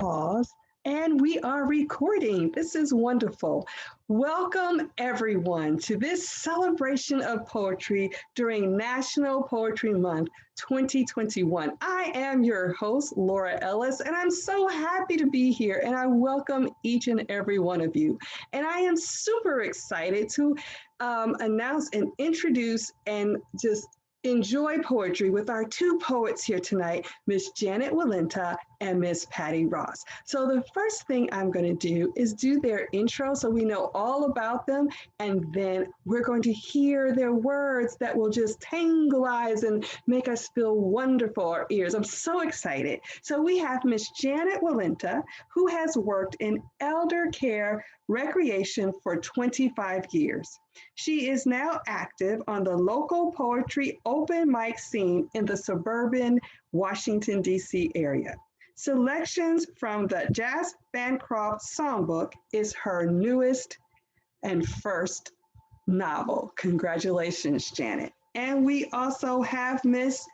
pause, and we are recording. This is wonderful. Welcome, everyone, to this celebration of poetry during National Poetry Month 2021. I am your host, Laura Ellis, and I'm so happy to be here, and I welcome each and every one of you. And I am super excited to announce and introduce and just enjoy poetry with our two poets here tonight, Miss Janet Walenta and Miss Patti Ross. So the first thing I'm going to do is do their intro so we know all about them, and then we're going to hear their words that will just tangleize and make us feel wonderful, our ears. I'm so excited. So we have Miss Janet Walenta, who has worked in elder care recreation for 25 years. She is now active on the local poetry open mic scene in the suburban Washington, D.C. area. Selections from the Jas Bancroft Songbook is her newest and first novel. Congratulations, Janet. And we also have Miss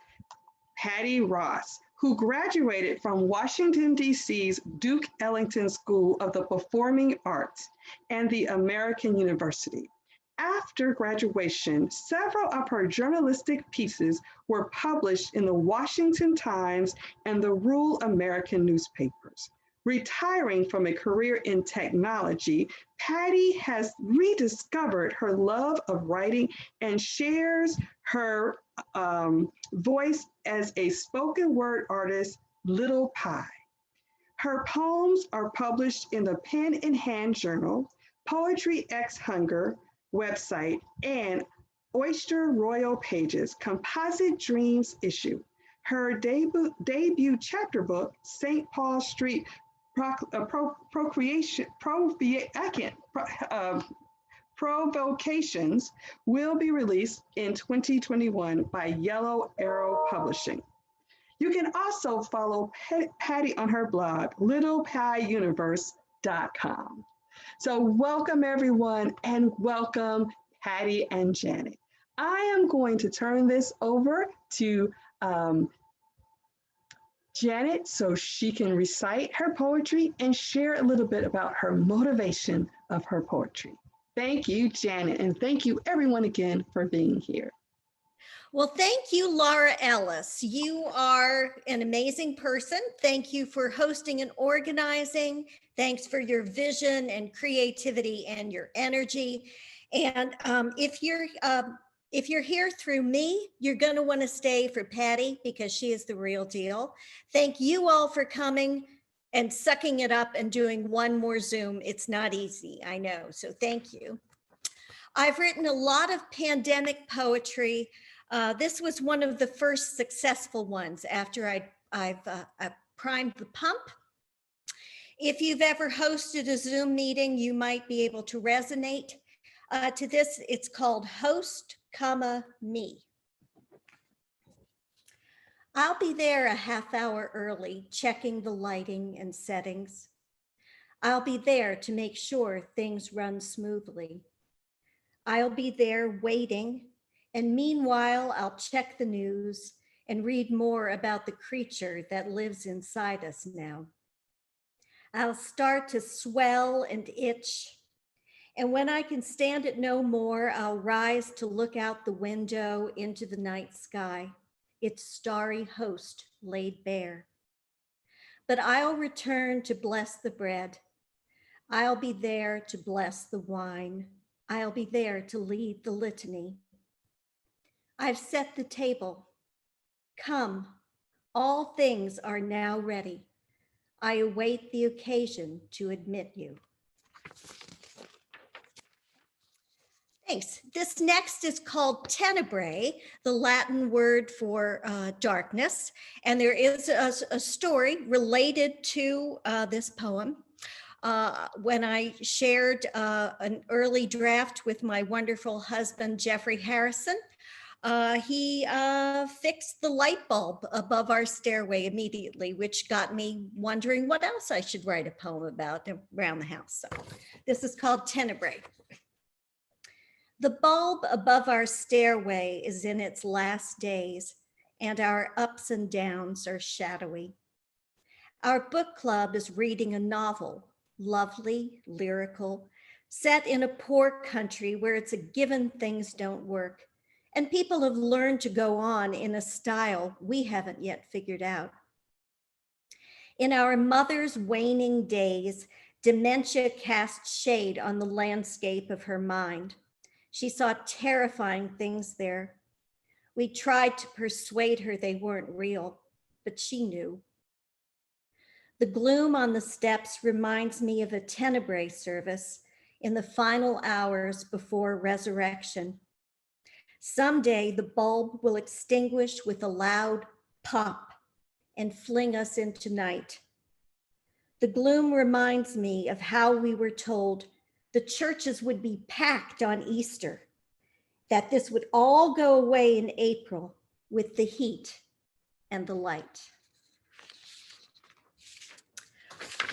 Patti Ross, who graduated from Washington, D.C.'s Duke Ellington School of the Performing Arts and the American University. After graduation, several of her journalistic pieces were published in the Washington Times and the rural American newspapers. Retiring from a career in technology, Patti has rediscovered her love of writing and shares her voice as a spoken word artist, Little Pie. Her poems are published in the Pen in Hand Journal, Poetry X Hunger website, and Oyster Royal Pages Composite Dreams issue. Her debut chapter book, St. Paul Street Provocations, will be released in 2021 by Yellow Arrow Publishing. You can also follow Patti on her blog, littlepieuniverse.com. So welcome everyone, and welcome Patti and Janet. I am going to turn this over to Janet so she can recite her poetry and share a little bit about her motivation of her poetry. Thank you, Janet, and thank you everyone again for being here. Well, thank you, Laura Ellis. You are an amazing person. Thank you for hosting and organizing. Thanks for your vision and creativity and your energy. And if you're here through me, you're going to want to stay for Patti because she is the real deal. Thank you all for coming and sucking it up and doing one more Zoom. It's not easy, I know. So thank you. I've written a lot of pandemic poetry. This was one of the first successful ones after I've primed the pump. If you've ever hosted a Zoom meeting, you might be able to resonate to this. It's called Host, Me. I'll be there a half hour early, checking the lighting and settings. I'll be there to make sure things run smoothly. I'll be there waiting. And meanwhile, I'll check the news and read more about the creature that lives inside us now. I'll start to swell and itch. And when I can stand it no more, I'll rise to look out the window into the night sky, its starry host laid bare. But I'll return to bless the bread. I'll be there to bless the wine. I'll be there to lead the litany. I've set the table. Come, all things are now ready. I await the occasion to admit you. Thanks. This next is called Tenebrae, the Latin word for darkness. And there is a story related to this poem. When I shared an early draft with my wonderful husband, Jeffrey Harrison, he fixed the light bulb above our stairway immediately, which got me wondering what else I should write a poem about around the house. So this is called Tenebrae. The bulb above our stairway is in its last days, and our ups and downs are shadowy. Our book club is reading a novel, lovely, lyrical, set in a poor country where it's a given things don't work, and people have learned to go on in a style we haven't yet figured out. In our mother's waning days, dementia cast shade on the landscape of her mind. She saw terrifying things there. We tried to persuade her they weren't real, but she knew. The gloom on the steps reminds me of a Tenebrae service in the final hours before resurrection. Someday the bulb will extinguish with a loud pop and fling us into night. The gloom reminds me of how we were told the churches would be packed on Easter, that this would all go away in April with the heat and the light.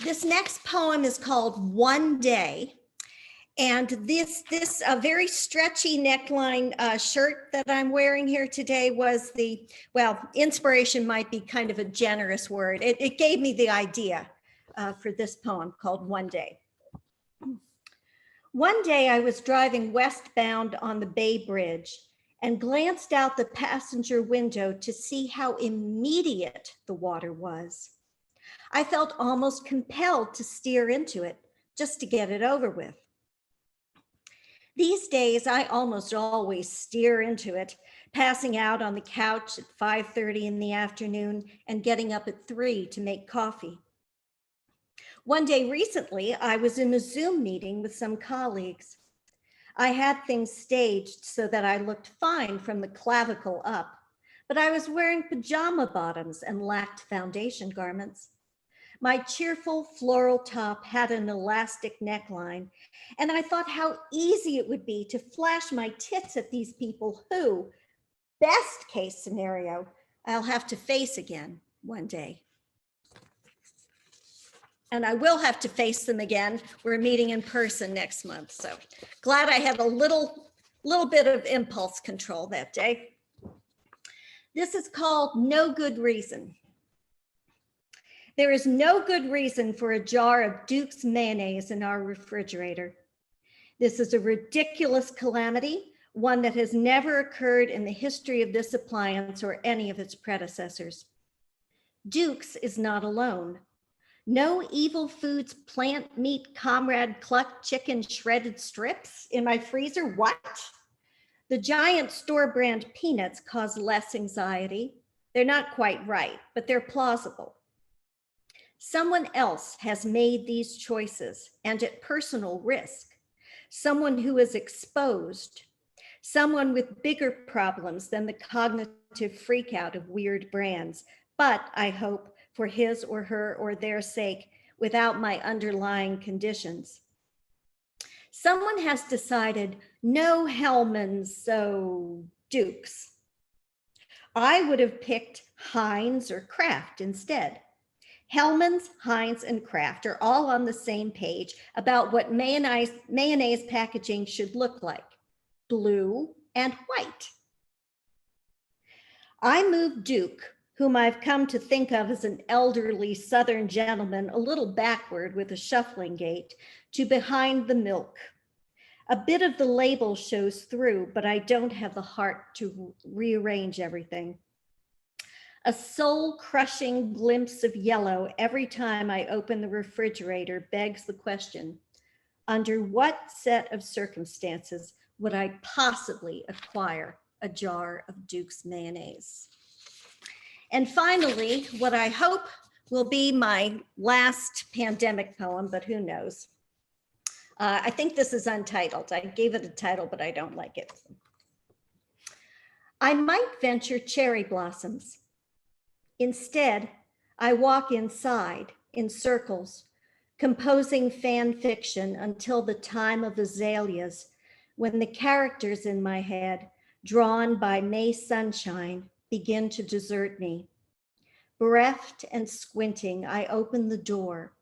This next poem is called One Day. And this very stretchy neckline shirt that I'm wearing here today was inspiration might be kind of a generous word. It gave me the idea for this poem called One Day. One day I was driving westbound on the Bay Bridge and glanced out the passenger window to see how immediate the water was. I felt almost compelled to steer into it just to get it over with. These days, I almost always steer into it, passing out on the couch at 5:30 in the afternoon and getting up at 3 to make coffee. One day recently, I was in a Zoom meeting with some colleagues. I had things staged so that I looked fine from the clavicle up, but I was wearing pajama bottoms and lacked foundation garments. My cheerful floral top had an elastic neckline, and I thought how easy it would be to flash my tits at these people who, best case scenario, I'll have to face again one day. And I will have to face them again. We're meeting in person next month, so glad I had a little bit of impulse control that day. This is called No Good Reason. There is no good reason for a jar of Duke's mayonnaise in our refrigerator. This is a ridiculous calamity, one that has never occurred in the history of this appliance or any of its predecessors. Duke's is not alone. No Evil Foods plant meat comrade cluck chicken shredded strips in my freezer, what? The giant store brand peanuts cause less anxiety. They're not quite right, but they're plausible. Someone else has made these choices and at personal risk. Someone who is exposed, someone with bigger problems than the cognitive freakout of weird brands, but I hope for his or her or their sake, without my underlying conditions. Someone has decided no Hellmann's, so Duke's. I would have picked Heinz or Kraft instead. Hellmann's, Heinz, and Kraft are all on the same page about what mayonnaise packaging should look like, blue and white. I moved Duke, whom I've come to think of as an elderly Southern gentleman, a little backward with a shuffling gait, to behind the milk. A bit of the label shows through, but I don't have the heart to rearrange everything. A soul-crushing glimpse of yellow every time I open the refrigerator begs the question, under what set of circumstances would I possibly acquire a jar of Duke's mayonnaise? And finally, what I hope will be my last pandemic poem, but who knows? I think this is untitled. I gave it a title, but I don't like it. I might venture cherry blossoms. Instead, I walk inside in circles, composing fan fiction until the time of azaleas, when the characters in my head, drawn by May sunshine, begin to desert me. Bereft and squinting, I open the door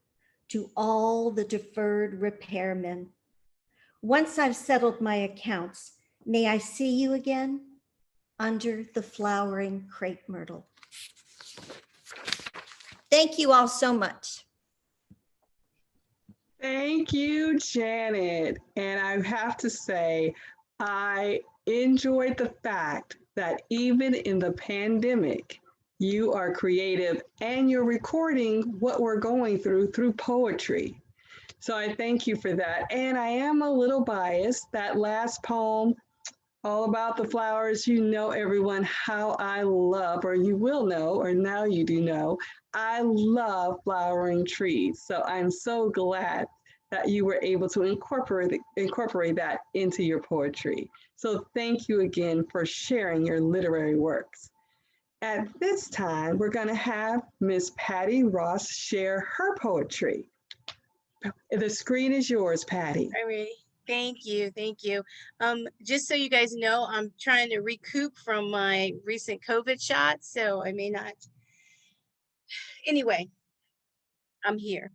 to all the deferred repairmen. Once I've settled my accounts, may I see you again under the flowering crepe myrtle. Thank you all so much. Thank you, Janet. And I have to say, I enjoyed the fact that even in the pandemic, you are creative and you're recording what we're going through poetry. So I thank you for that. And I am a little biased. That last poem, all about the flowers, you know, everyone, how I love, or you will know, or now you do know, I love flowering trees. So I'm so glad that you were able to incorporate that into your poetry. So thank you again for sharing your literary works. At this time, we're going to have Miss Patti Ross share her poetry. The screen is yours, Patti. All right. Thank you. Thank you. Just so you guys know, I'm trying to recoup from my recent COVID shot, so I may not. Anyway, I'm here.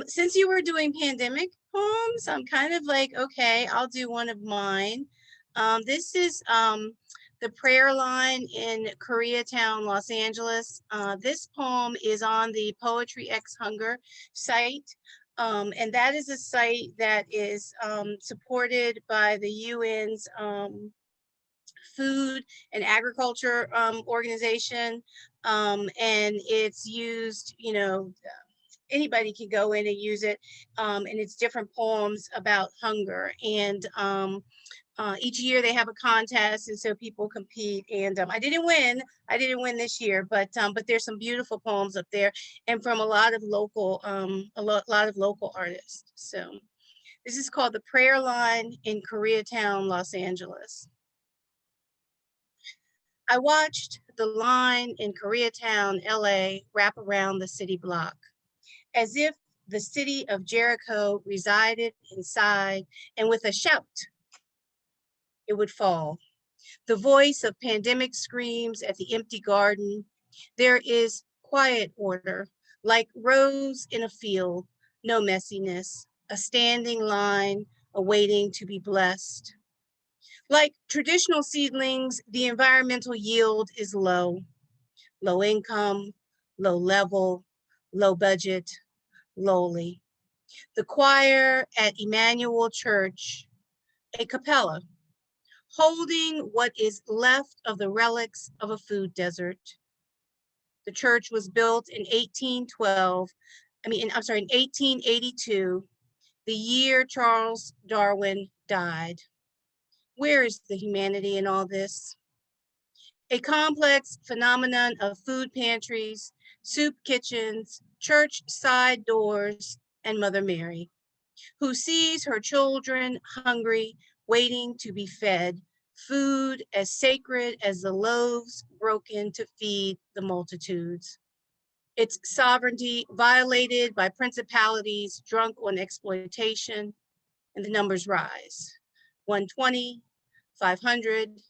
Since you were doing pandemic poems, I'm kind of like, okay, I'll do one of mine. This is the prayer line in Koreatown, Los Angeles. This poem is on the Poetry X Hunger site. And that is a site that is supported by the UN's Food and Agriculture Organization. And it's used, you know, anybody can go in and use it. And it's different poems about hunger. And each year they have a contest, and so people compete. And I didn't win this year, but there's some beautiful poems up there, and from a lot of local artists. So this is called The Prayer Line in Koreatown, Los Angeles. I watched the line in Koreatown, LA, wrap around the city block, as if the city of Jericho resided inside, and with a shout, it would fall. The voice of pandemic screams at the empty garden. There is quiet order, like rows in a field, no messiness, a standing line awaiting to be blessed. Like traditional seedlings, the environmental yield is low income, low level, low budget, lowly. The choir at Emmanuel Church, a cappella, holding what is left of the relics of a food desert. The church was built in 1882, the year Charles Darwin died. Where is the humanity in all this? A complex phenomenon of food pantries, soup kitchens, church side doors, and Mother Mary, who sees her children hungry, waiting to be fed, food as sacred as the loaves broken to feed the multitudes. Its sovereignty violated by principalities drunk on exploitation, and the numbers rise. 120, 500,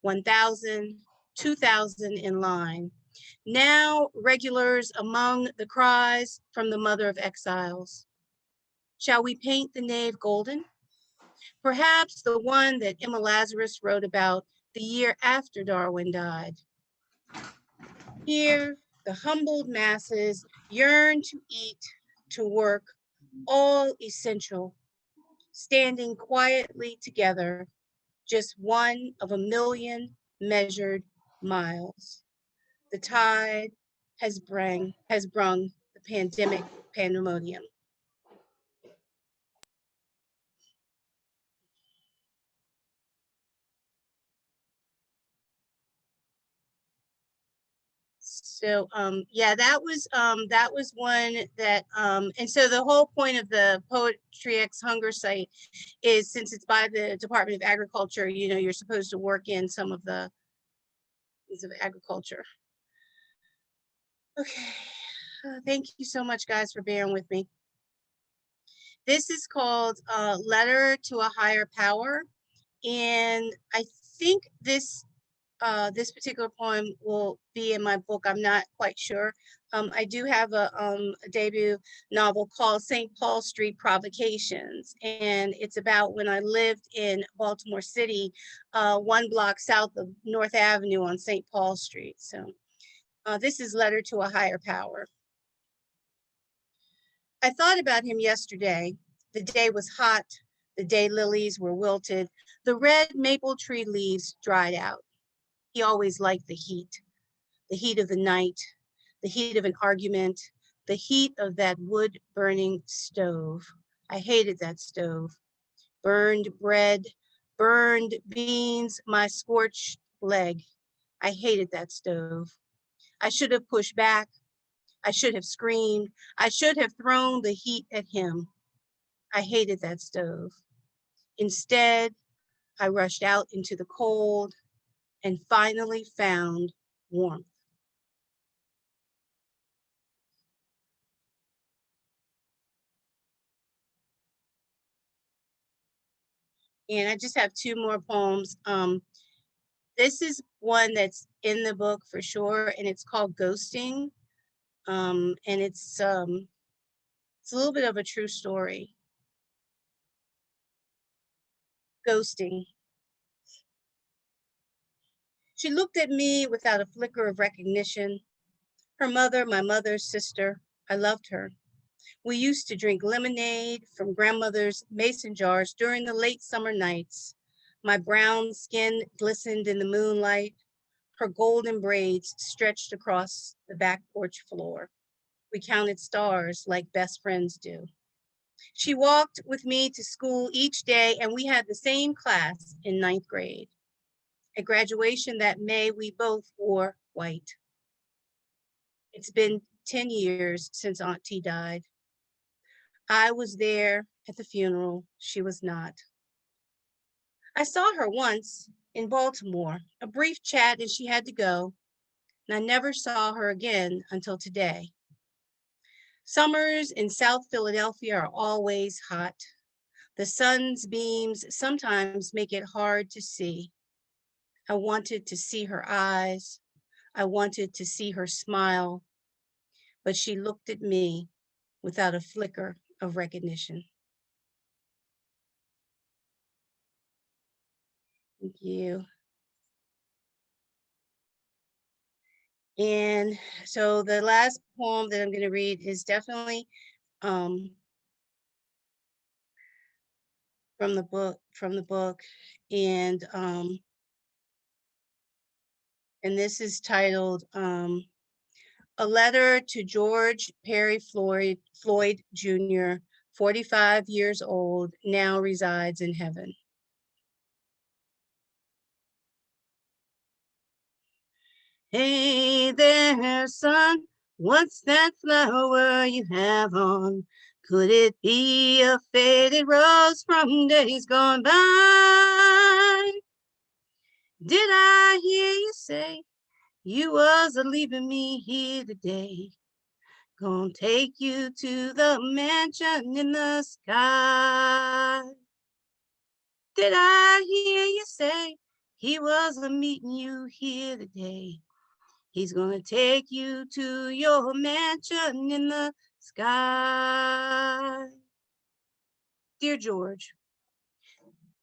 1,000, 2,000 in line. Now regulars among the cries from the mother of exiles. Shall we paint the nave golden? Perhaps the one that Emma Lazarus wrote about the year after Darwin died. Here, the humbled masses yearn to eat, to work, all essential, standing quietly together, just one of a million measured miles. The tide has brung the pandemic pandemonium. So yeah, that was one that and so the whole point of the Poetry X Hunger site is, since it's by the Department of Agriculture, you know, you're supposed to work in some of the things of agriculture. Okay, thank you so much, guys, for bearing with me. This is called Letter to a Higher Power, and I think this particular poem will be in my book. I'm not quite sure. I do have a debut novel called St. Paul Street Provocations, and it's about when I lived in Baltimore City, one block south of North Avenue on St. Paul Street. So This is Letter to a Higher Power. I thought about him yesterday. The day was hot. The day lilies were wilted. The red maple tree leaves dried out. He always liked the heat of the night, the heat of an argument, the heat of that wood burning stove. I hated that stove. Burned bread, burned beans, my scorched leg. I hated that stove. I should have pushed back. I should have screamed. I should have thrown the heat at him. I hated that stove. Instead, I rushed out into the cold and finally found warmth. And I just have two more poems. This is one that's in the book for sure, and it's called Ghosting. And it's a little bit of a true story. Ghosting. She looked at me without a flicker of recognition. Her mother, my mother's sister, I loved her. We used to drink lemonade from grandmother's mason jars during the late summer nights. My brown skin glistened in the moonlight. Her golden braids stretched across the back porch floor. We counted stars like best friends do. She walked with me to school each day, and we had the same class in 9th grade. At graduation that May, we both wore white. It's been 10 years since Aunt T died. I was there at the funeral. She was not. I saw her once in Baltimore, a brief chat, and she had to go. And I never saw her again until today. Summers in South Philadelphia are always hot. The sun's beams sometimes make it hard to see. I wanted to see her eyes. I wanted to see her smile, but she looked at me without a flicker of recognition. Thank you. And so the last poem that I'm going to read is definitely from the book, and this is titled A Letter to George Perry Floyd Jr., 45 years old, now resides in heaven. Hey there, son, what's that flower you have on? Could it be a faded rose from days gone by? Did I hear you say you was a-leaving me here today? Gonna take you to the mansion in the sky. Did I hear you say he was a-meeting you here today? He's gonna take you to your mansion in the sky. Dear George,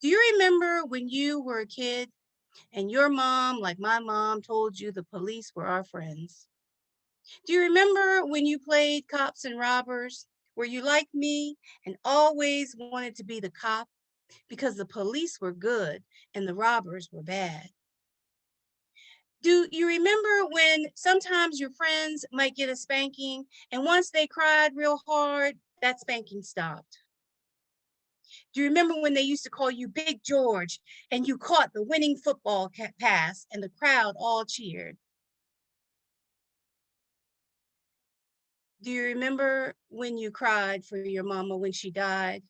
do you remember when you were a kid and your mom, like my mom, told you the police were our friends? Do you remember when you played cops and robbers? Were you like me and always wanted to be the cop because the police were good and the robbers were bad? Do you remember when sometimes your friends might get a spanking and once they cried real hard, that spanking stopped? Do you remember when they used to call you Big George and you caught the winning football pass and the crowd all cheered? Do you remember when you cried for your mama when she died?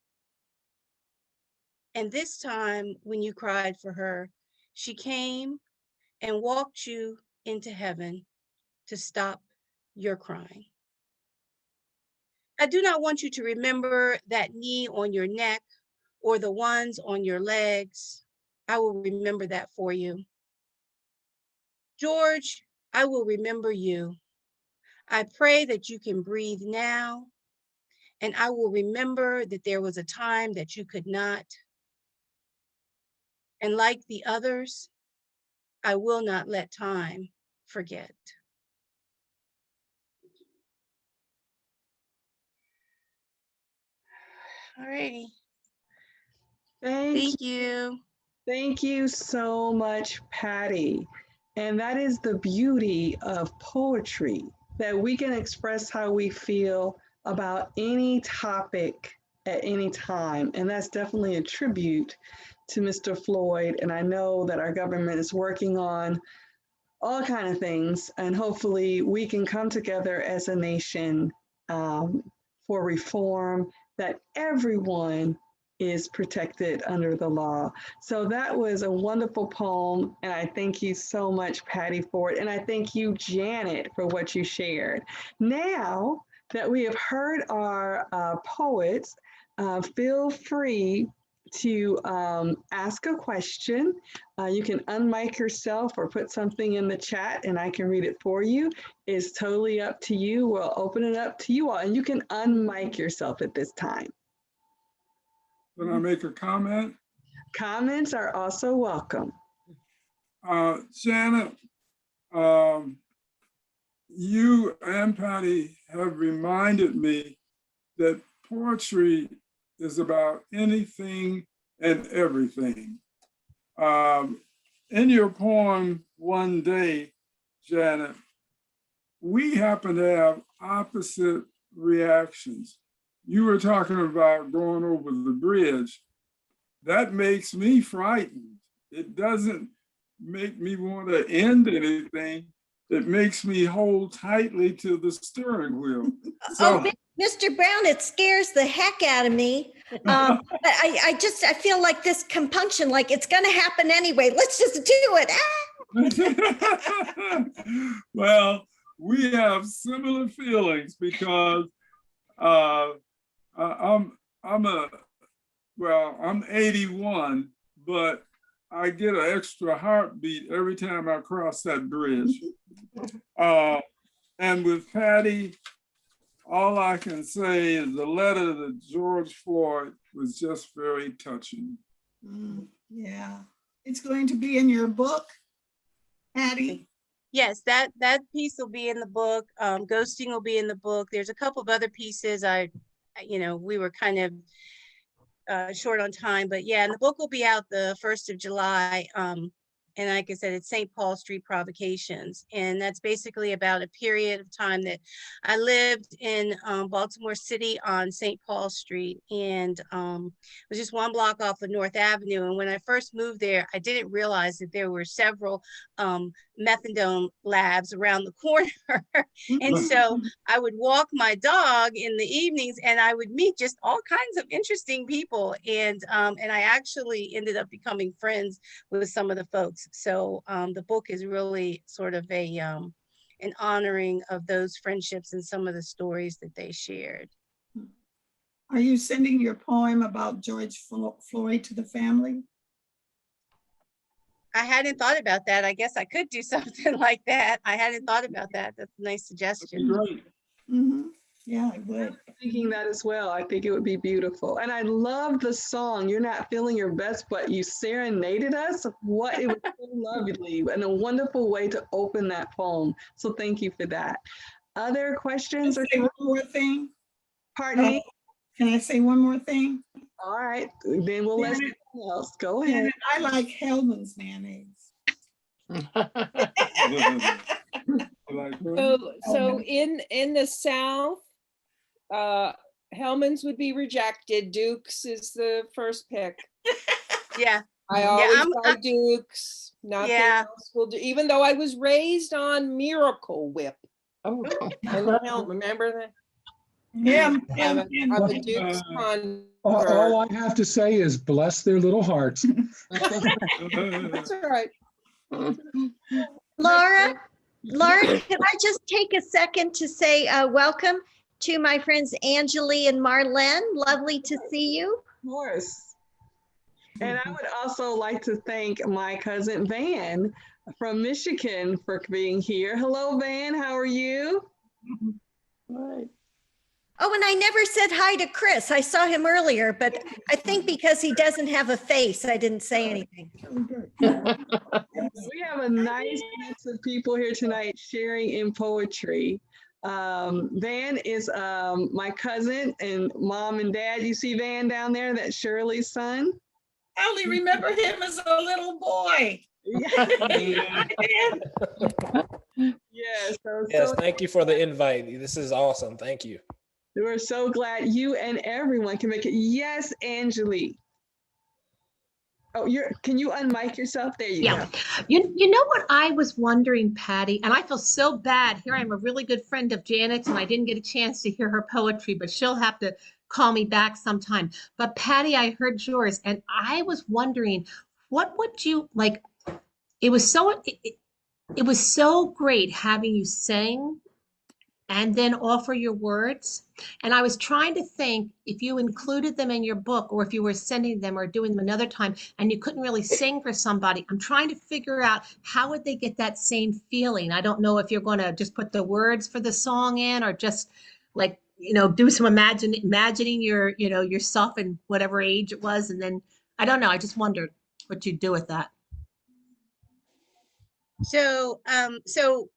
And this time when you cried for her, she came and walked you into heaven to stop your crying. I do not want you to remember that knee on your neck or the ones on your legs. I will remember that for you. George, I will remember you. I pray that you can breathe now, and I will remember that there was a time that you could not. And like the others, I will not let time forget. All righty. Thank Thank you. Thank you so much, Patti. And that is the beauty of poetry, that we can express how we feel about any topic at any time. And that's definitely a tribute to Mr. Floyd. And I know that our government is working on all kinds of things, and hopefully we can come together as a nation for reform, that everyone is protected under the law. So that was a wonderful poem, and I thank you so much, Patti, for it. And I thank you, Janet, for what you shared. Now that we have heard our poets, feel free to ask a question. You can unmic yourself or put something in the chat and I can read it for you. It's totally up to you. We'll open it up to you all, and you can unmic yourself at this time. Can I make a comment? Comments are also welcome. Janet, you and Patti have reminded me that poetry is about anything and everything. In your poem, One Day, Janet, we happen to have opposite reactions. You were talking about going over the bridge. That makes me frightened. It doesn't make me want to end anything. It makes me hold tightly to the steering wheel. So, Oh, Mr. Brown, it scares the heck out of me. But I feel like this compunction, like it's going to happen anyway. Let's just do it. Ah! Well, we have similar feelings because I'm 81, but I get an extra heartbeat every time I cross that bridge. And with Patti, all I can say is the letter to George Floyd was just very touching. Yeah, it's going to be in your book, Patti. Yes, that piece will be in the book. Ghosting will be in the book. There's a couple of other pieces. We were kind of short on time, but yeah, and the book will be out the 1st of July. And like I said, it's St. Paul Street Provocations. And that's basically about a period of time that I lived in Baltimore City on St. Paul Street. And it was just one block off of North Avenue. And when I first moved there, I didn't realize that there were several methadone labs around the corner. And so I would walk my dog in the evenings and I would meet just all kinds of interesting people. And I actually ended up becoming friends with some of the folks. So the book is really sort of an honoring of those friendships and some of the stories that they shared. Are you sending your poem about George Floyd to the family? I hadn't thought about that. I guess I could do something like that. I hadn't thought about that. That's a nice suggestion. Great. Mm-hmm. Yeah, I would. I'm thinking that as well. I think it would be beautiful. And I love the song, You're Not Feeling Your Best, but you serenaded us. What, it was so lovely and a wonderful way to open that poem. So thank you for that. Other questions? Can I say one more thing? Pardon me? Can I say one more thing? All right, then we'll let someone else. Go ahead. I like Hellman's mayonnaise. So in the South, Hellman's would be rejected. Duke's is the first pick. Yeah. I always buy Duke's. Nothing else will do. Even though I was raised on Miracle Whip. Oh, remember that? Yeah, I'm a Duke's convert. all I have to say is bless their little hearts. That's all right. Laura, can I just take a second to say welcome to my friends Angeli and Marlene. Lovely to see you. Of course. And I would also like to thank my cousin Van from Michigan for being here. Hello, Van. How are you? Right. Oh, and I never said hi to Chris. I saw him earlier, but I think because he doesn't have a face, I didn't say anything. We have a nice mix of people here tonight sharing in poetry. Van is my cousin and mom and dad. You see Van down there? That's Shirley's son. I only remember him as a little boy. Yeah. Hi, Dan. Yes. Yes, thank you for the invite. This is awesome. Thank you. We're so glad you and everyone can make it. Yes, Angelique. Oh, can you unmic yourself? There you go. You know what I was wondering, Patty, and I feel so bad. Here I'm a really good friend of Janet's, and I didn't get a chance to hear her poetry, but she'll have to call me back sometime. But Patty, I heard yours, and I was wondering, what would you like? It was so great having you sing and then offer your words. And I was trying to think if you included them in your book or if you were sending them or doing them another time and you couldn't really sing for somebody. I'm trying to figure out how would they get that same feeling. I don't know if you're going to just put the words for the song in or just like, do some imagining yourself in whatever age it was. And then I don't know. I just wondered what you'd do with that. So,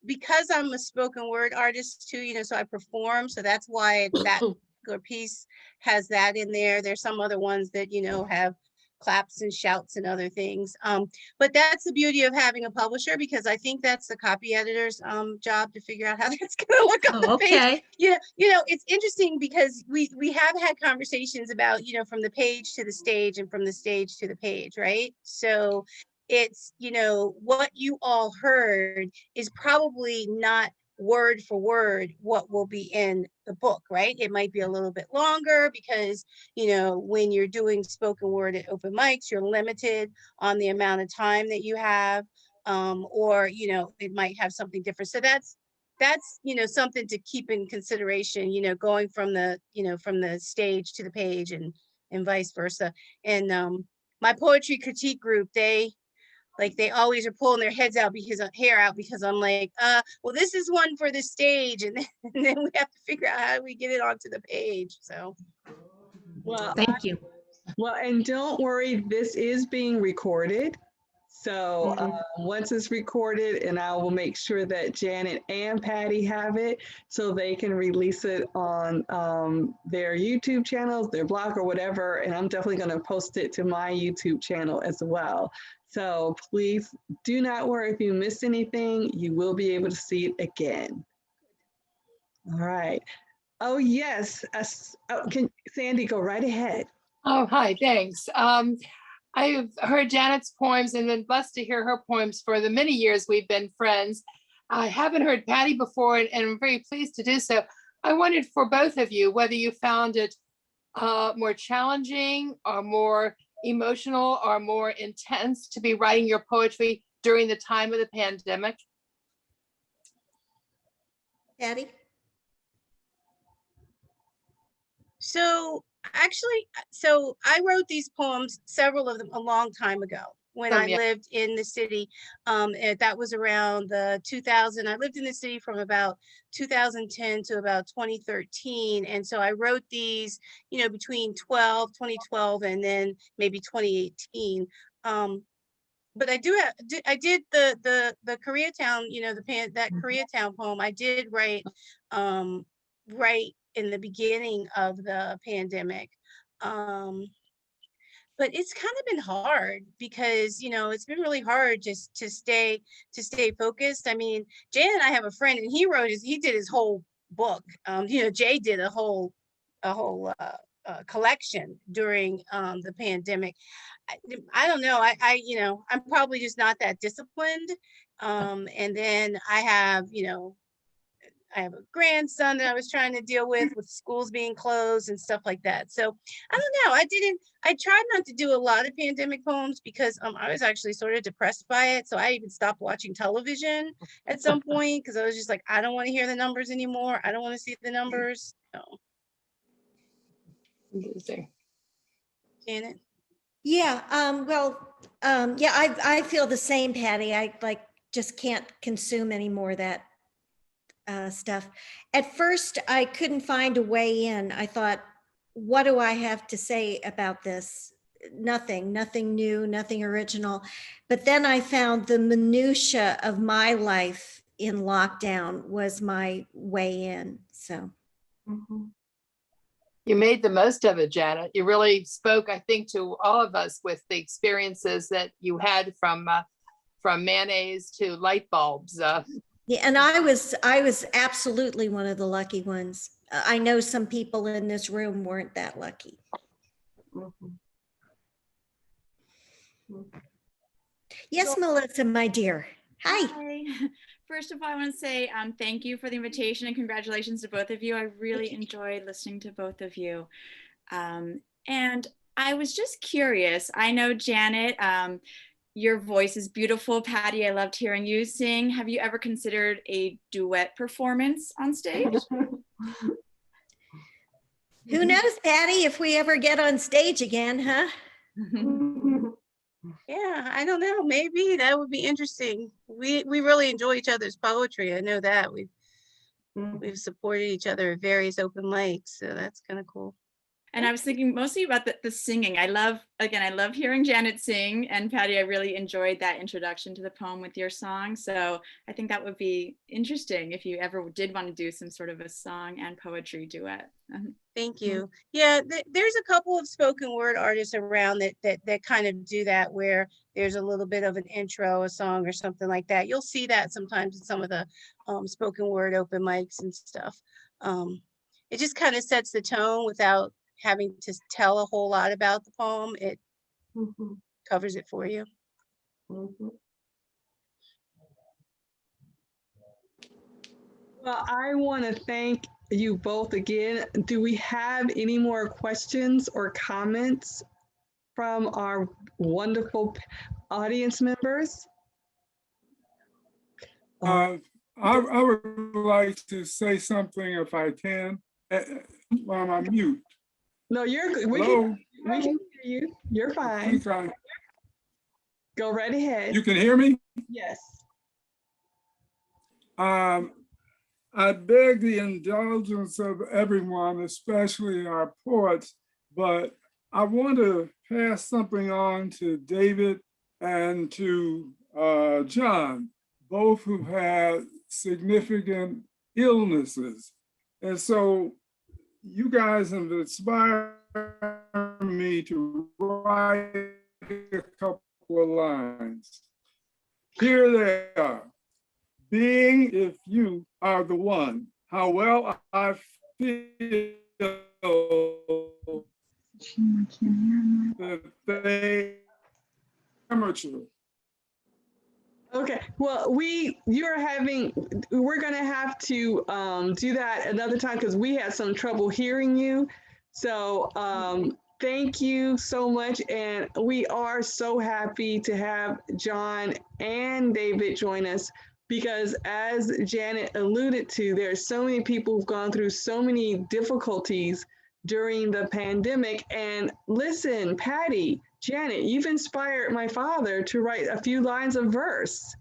because I'm a spoken word artist too, so I perform. So that's why that particular piece has that in there. There's some other ones that, have claps and shouts and other things. But that's the beauty of having a publisher, because I think that's the copy editor's job to figure out how that's going to look on the page. It's interesting because we have had conversations about, from the page to the stage and from the stage to the page, right? So it's, what you all heard is probably not word for word what will be in the book, right? It might be a little bit longer because, when you're doing spoken word at open mics, you're limited on the amount of time that you have, or, it might have something different. So that's, something to keep in consideration, going from the, from the stage to the page and vice versa. And my poetry critique group, they always are pulling their heads out hair out because I'm like, well, this is one for the stage. And then we have to figure out how do we get it onto the page. So. Well, thank you. Well, and don't worry, this is being recorded. So once it's recorded, and I will make sure that Janet and Patty have it so they can release it on their YouTube channels, their blog or whatever. And I'm definitely going to post it to my YouTube channel as well. So please do not worry if you missed anything, you will be able to see it again. All right. Oh, yes. Can Sandy go right ahead? Oh, hi, thanks. I've heard Janet's poems and been blessed to hear her poems for the many years we've been friends. I haven't heard Patti before, and I'm very pleased to do so. I wondered for both of you whether you found it more challenging or more emotional or more intense to be writing your poetry during the time of the pandemic. Patti? So actually, I wrote these poems, several of them, a long time ago when I lived in the city. And that was around the 2000. I lived in the city from about 2010 to about 2013. And so I wrote these, between 2012 and then maybe 2018. But I did the Koreatown, that Koreatown poem I did write, right in the beginning of the pandemic. But it's kind of been hard because, it's been really hard just to stay focused. I mean, Jay and I have a friend and he did his whole book. Jay did a whole collection during the pandemic. I don't know. I'm probably just not that disciplined. And then I have a grandson that I was trying to deal with schools being closed and stuff like that. So I don't know. I tried not to do a lot of pandemic poems because I was actually sort of depressed by it. So I even stopped watching television at some point because I was just like, I don't want to hear the numbers anymore. I don't want to see the numbers. So. Interesting. Janet? Yeah, I feel the same, Patti. I just can't consume any more of that stuff. At first, I couldn't find a way in. I thought, what do I have to say about this? Nothing new, nothing original. But then I found the minutia of my life in lockdown was my way in. So. You made the most of it, Janet. You really spoke, I think, to all of us with the experiences that you had from mayonnaise to light bulbs. Yeah, and I was absolutely one of the lucky ones. I know some people in this room weren't that lucky. Yes, Melissa, my dear. Hi. Hi. First of all, I want to say thank you for the invitation and congratulations to both of you. I really enjoyed listening to both of you. And I was just curious. I know, Janet, your voice is beautiful. Patti, I loved hearing you sing. Have you ever considered a duet performance on stage? Who knows, Patti, if we ever get on stage again, huh? Yeah, I don't know. Maybe that would be interesting. We really enjoy each other's poetry. I know that we've supported each other at various open mics, so that's kind of cool. And I was thinking mostly about the singing. I love hearing Janet sing, and Patti, I really enjoyed that introduction to the poem with your song. So I think that would be interesting if you ever did want to do some sort of a song and poetry duet. Thank you. Yeah, there's a couple of spoken word artists around that kind of do that, where there's a little bit of an intro, a song or something like that. You'll see that sometimes in some of the spoken word open mics and stuff. It just kind of sets the tone without having to tell a whole lot about the poem. It covers it for you. Well, I want to thank you both again. Do we have any more questions or comments from our wonderful audience members? I would like to say something if I can. While I'm mute. No, you're good. We can hear you. You're fine. Okay. Go right ahead. You can hear me? Yes. I beg the indulgence of everyone, especially our poets, but I want to pass something on to David and to John, both who had significant illnesses. And so you guys have inspired me to write a couple of lines. Here they are. Being if you are the one, how well I feel that they amateur. Okay, well, we're gonna have to do that another time because we had some trouble hearing you. So thank you so much. And we are so happy to have John and David join us because as Janet alluded to, there are so many people who've gone through so many difficulties during the pandemic. And listen, Patti, Janet, you've inspired my father to write a few lines of verse.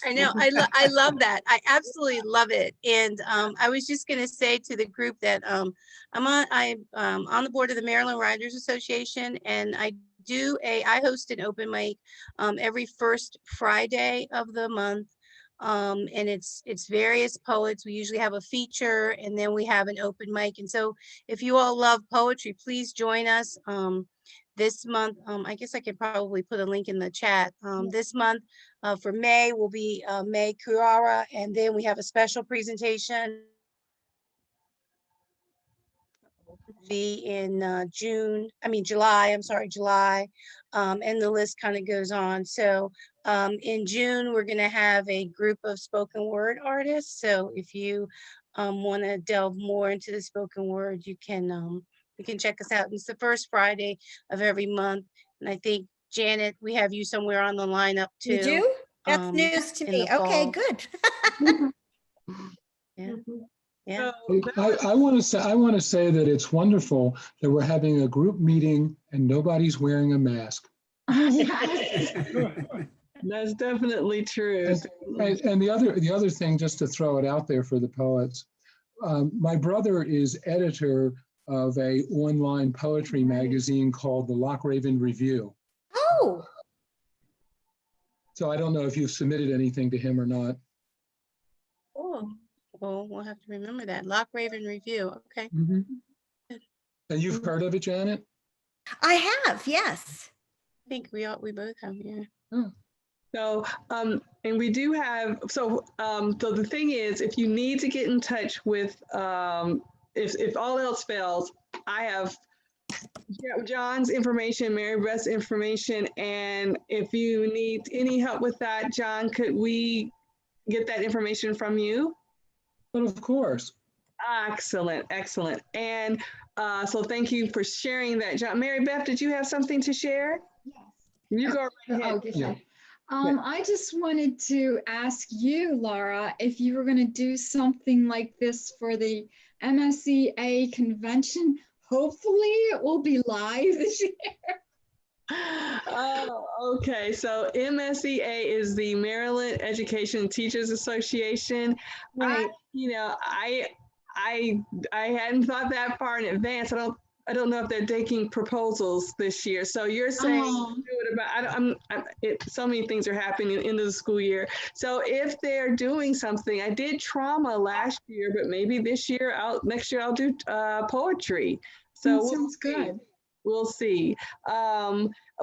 I know. I love that. I absolutely love it. And I was just going to say to the group that I'm on the board of the Maryland Writers Association, and I host an open mic every first Friday of the month. And it's various poets. We usually have a feature and then we have an open mic. And so if you all love poetry, please join us. This month, I guess I could probably put a link in the chat. This month for May will be May Kuara, and then we have a special presentation be in July, July, and the list kind of goes on. So in June, we're going to have a group of spoken word artists. So if you want to delve more into the spoken word, you can check us out. It's the first Friday of every month. And I think, Janet, we have you somewhere on the lineup too. You do? That's news to me. Okay, good. Yeah. Yeah. I want to say that it's wonderful that we're having a group meeting and nobody's wearing a mask. That's definitely true. And the other thing, just to throw it out there for the poets, my brother is editor of a online poetry magazine called the Loch Raven Review. Oh. So I don't know if you've submitted anything to him or not. Cool. Well, we'll have to remember that. Lock Raven Review. Okay. Mhm. And you've heard of it, Janet? I have, yes. I think we both have, yeah. So, and we do have, so the thing is, if you need to get in touch with, if all else fails, I have John's information, Mary Beth's information, and if you need any help with that, John, could we get that information from you? But of course. Excellent, excellent. And so thank you for sharing that, John. Mary Beth, did you have something to share? Yes. You go right ahead. Okay, Yeah. sorry. I just wanted to ask you, Laura, if you were going to do something like this for the MSEA convention. Hopefully it will be live this year. Oh, okay. So MSEA is the Maryland Education Teachers Association. Right. I hadn't thought that far in advance. I don't know if they're taking proposals this year. So you're saying do it about, so many things are happening into the school year. So if they're doing something, I did trauma last year, but maybe next year I'll do poetry. So That sounds good. We'll see.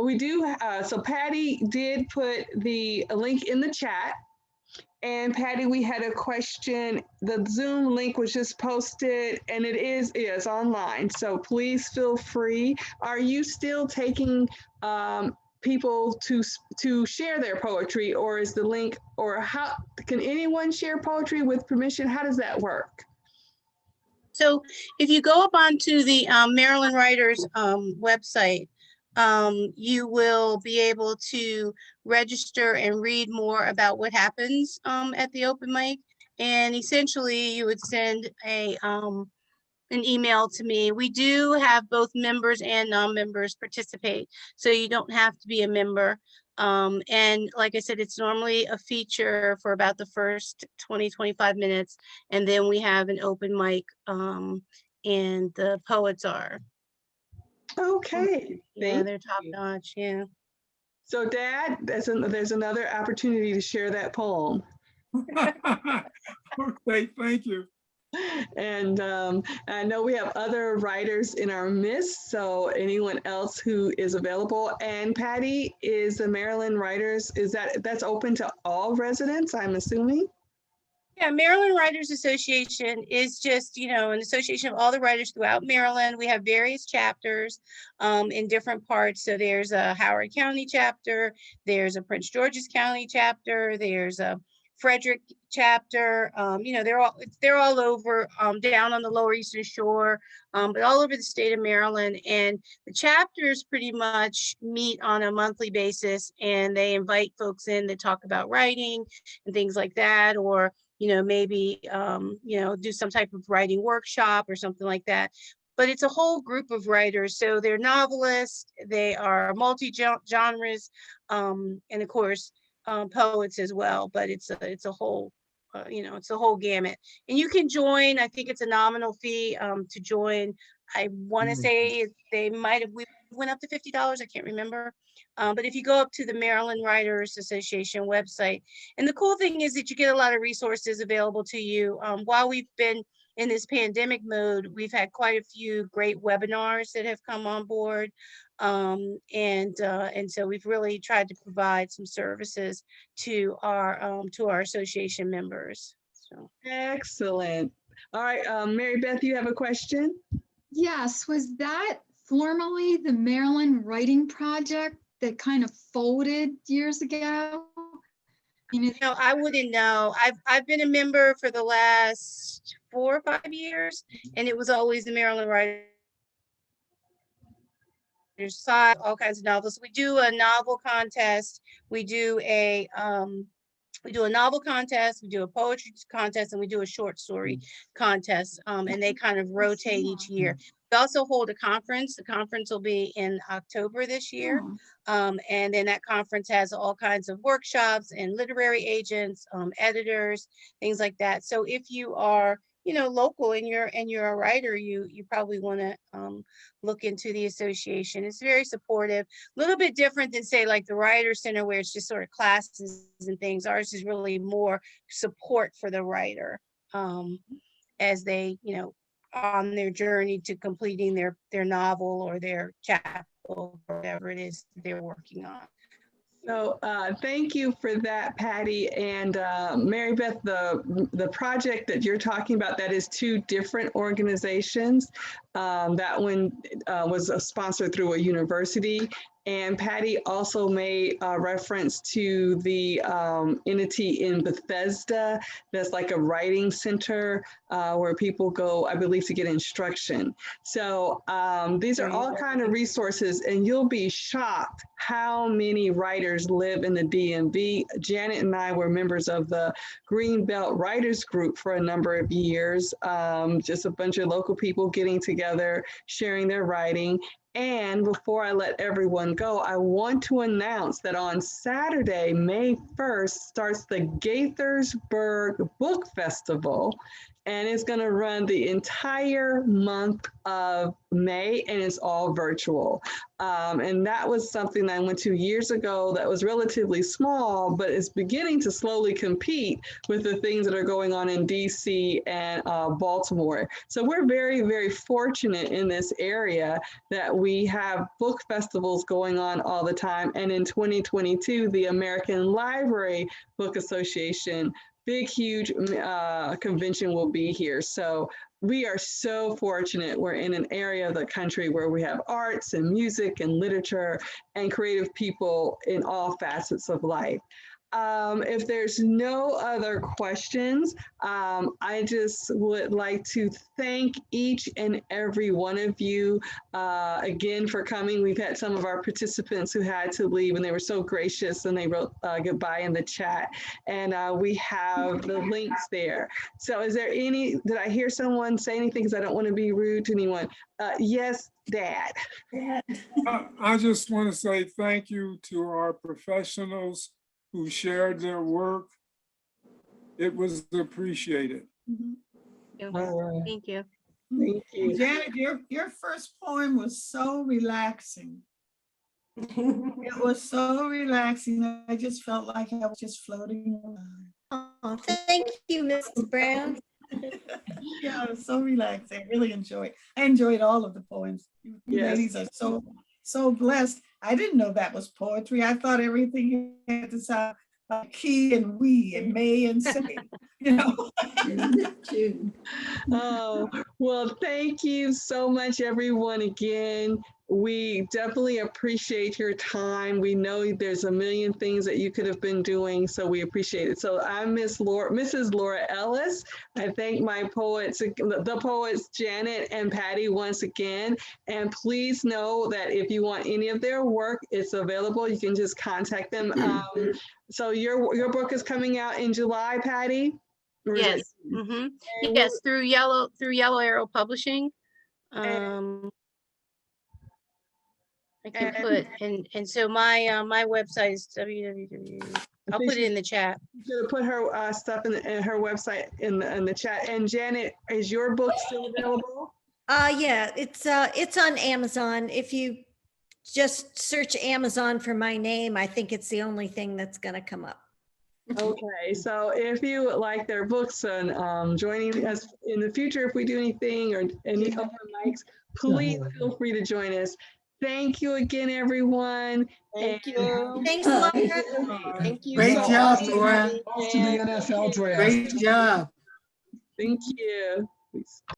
We do, so Patty did put the link in the chat. And Patty, we had a question. The Zoom link was just posted and it is online. So please feel free. Are you still taking people to share their poetry, or is the link, or how can anyone share poetry with permission? How does that work? So if you go up onto the Maryland Writers website, you will be able to register and read more about what happens at the open mic. And essentially you would send an email to me. We do have both members and non-members participate, so you don't have to be a member. And like I said, it's normally a feature for about the first 20-25 minutes. And then we have an open mic and the poets are. Okay. Yeah, they're top notch. Yeah. So Dad, there's another opportunity to share that poem. Okay, thank you. And I know we have other writers in our midst, so anyone else who is available. And Patty, is the Maryland Writers, that's open to all residents, I'm assuming? Yeah, Maryland Writers Association is just, an association of all the writers throughout Maryland. We have various chapters in different parts. So there's a Howard County chapter, there's a Prince George's County chapter, there's a Frederick chapter. They're all over, down on the Lower Eastern Shore, but all over the state of Maryland. And the chapters pretty much meet on a monthly basis, and they invite folks in to talk about writing and things like that, or maybe, do some type of writing workshop or something like that. But it's a whole group of writers. So they're novelists, they are multi-genres, and of course, poets as well. But it's a whole, it's a whole gamut. And you can join, I think it's a nominal fee to join. I want to say we went up to $50, I can't remember. But if you go up to the Maryland Writers Association website, and the cool thing is that you get a lot of resources available to you. While we've been in this pandemic mode, we've had quite a few great webinars that have come on board. And so we've really tried to provide some services to our association members. So. Excellent. All right, Mary Beth, you have a question? Yes, was that formerly the Maryland Writing Project that kind of folded years ago? I wouldn't know. I've been a member for the last 4 or 5 years, and it was always the Maryland Writers side, all kinds of novels. We do a novel contest. We do a novel contest, we do a poetry contest, and we do a short story contest. And they kind of rotate each year. We also hold a conference. The conference will be in October this year. And then that conference has all kinds of workshops and literary agents, editors, things like that. So if you are local and you're a writer, you probably want to look into the association. It's very supportive, a little bit different than say like the Writer Center where it's just sort of classes and things. Ours is really more support for the writer as they, on their journey to completing their novel or their chapter or whatever it is they're working on. So thank you for that, Patti. And Mary Beth, the project that you're talking about, that is two different organizations. That one was sponsored through a university. And Patti also made reference to the entity in Bethesda that's like a writing center where people go, I believe, to get instruction. So these are all kind of resources, and you'll be shocked how many writers live in the DMV. Janet and I were members of the Greenbelt Writers Group for a number of years, just a bunch of local people getting together, sharing their writing. And before I let everyone go, I want to announce that on Saturday, May 1st, starts the Gaithersburg Book Festival. And it's going to run the entire month of May, and it's all virtual. And that was something that I went to years ago that was relatively small, but it's beginning to slowly compete with the things that are going on in DC and Baltimore. So we're very, very fortunate in this area that we have book festivals going on all the time. And in 2022, the American Library Book Association big, huge convention will be here. So we are so fortunate. We're in an area of the country where we have arts and music and literature and creative people in all facets of life. If there's no other questions, I just would like to thank each and every one of you again for coming. We've had some of our participants who had to leave, and they were so gracious, and they wrote goodbye in the chat. And we have the links there. So is there did I hear someone say anything, because I don't want to be rude to anyone? Yes, Dad. I just want to say thank you to our professionals who shared their work. It was appreciated. Thank you. Thank you. Janet, your first poem was so relaxing. It was so relaxing. I just felt like I was just floating around. Oh, thank you, Mrs. Brown. Yeah, it was so relaxing. I really enjoyed. I enjoyed all of the poems. You ladies are so blessed. I didn't know that was poetry. I thought everything had to sound like he and we and may and say, Oh, well, thank you so much, everyone, again. We definitely appreciate your time. We know there's a million things that you could have been doing, so we appreciate it. So I'm Mrs. Laura Ellis. I thank my poets, the poets Janet and Patti once again. And please know that if you want any of their work, it's available. You can just contact them. So your book is coming out in July, Patti? Yes. Yes, through Yellow Arrow Publishing. I can put and so my website is www. I'll put it in the chat. Should put her stuff in her website in the chat. And Janet, is your book still available? Yeah, it's on Amazon. If you just search Amazon for my name, I think it's the only thing that's going to come up. Okay, so if you would like their books and joining us in the future, if we do anything or any open mics, please feel free to join us. Thank you again, everyone. Thank you. Thanks, Laura. Thank you. Great job, Laura. Off to the NFL draft. Great job. Thank you.